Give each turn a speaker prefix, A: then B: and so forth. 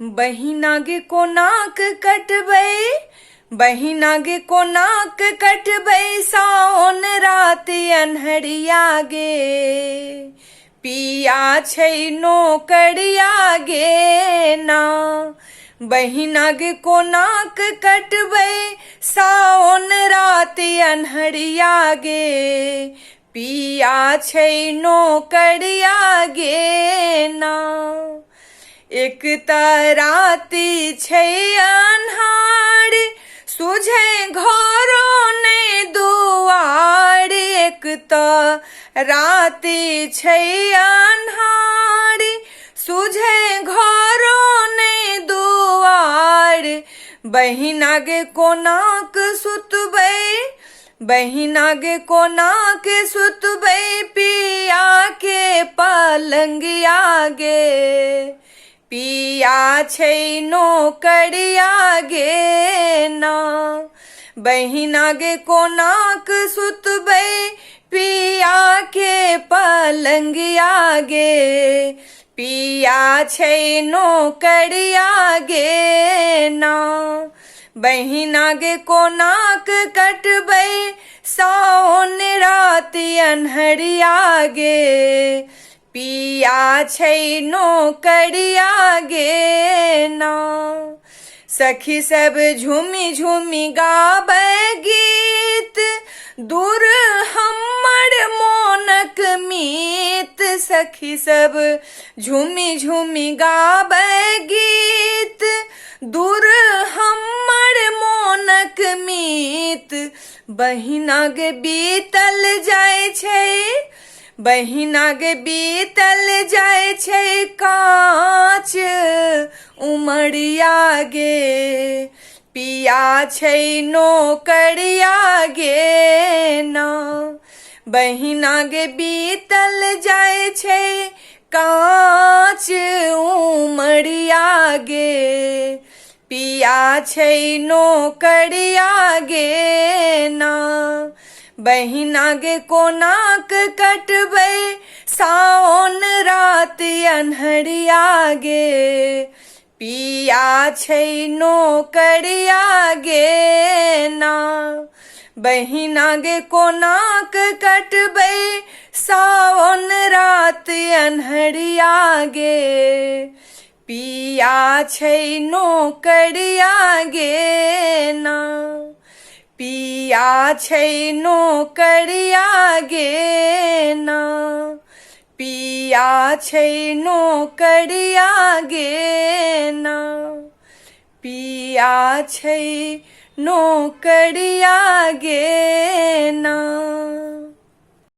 A: बहिना गे कोनाक कटबै, बहिना गे कोनाक कटबै, साओन रात अन्हरिया गे। पिया छै नौकरिया गे ना। बहिना गे कोनाक कटबै, साओन रात अन्हरिया गे। पिया छै नौकरिया गे ना। एक त राति छै अन्हार, सुझे घरो नै दुआर। एक त राति छै अन्हार, सुझे घरो नै दुआर। बहिना गे कोनाक सुतबै, बहिना गे कोनाक सुतबै, पिया के पलंगिया गे। पिया छै नौकरिया गे ना। बहिना गे कोनाक सुतबै, पिया के पलंगिया गे। पिया छै नौकरिया गे ना। बहिना गे कोनाक कटबै, साओन रात अन्हरिया गे। पिया छै नौकरिया गे ना। सखी सब झूमी झूमी गाबै गीत, दूर हमर मोनक मीत। सखी सब झूमी झूमी गाबै गीत, दूर हमर मोनक मीत। बहिना गे बीतल जाइ छै, बहिना गे बीतल जाइ छै, काँच उमरिया गे। पिया छै नौकरिया गे ना। बहिना गे बीतल जाइ छै, काँच उमरिया गे। पिया छै नौकरिया गे ना। बहिना गे कोनाक कटबै, साओन रात अन्हरिया गे। पिया छै नौकरिया गे ना। बहिना गे कोनाक कटबै, साओन रात अन्हरिया गे। पिया छै नौकरिया गे ना। पिया छै नौकरिया गे ना। पिया छै नौकरिया गे ना। पिया छै नौकरिया गे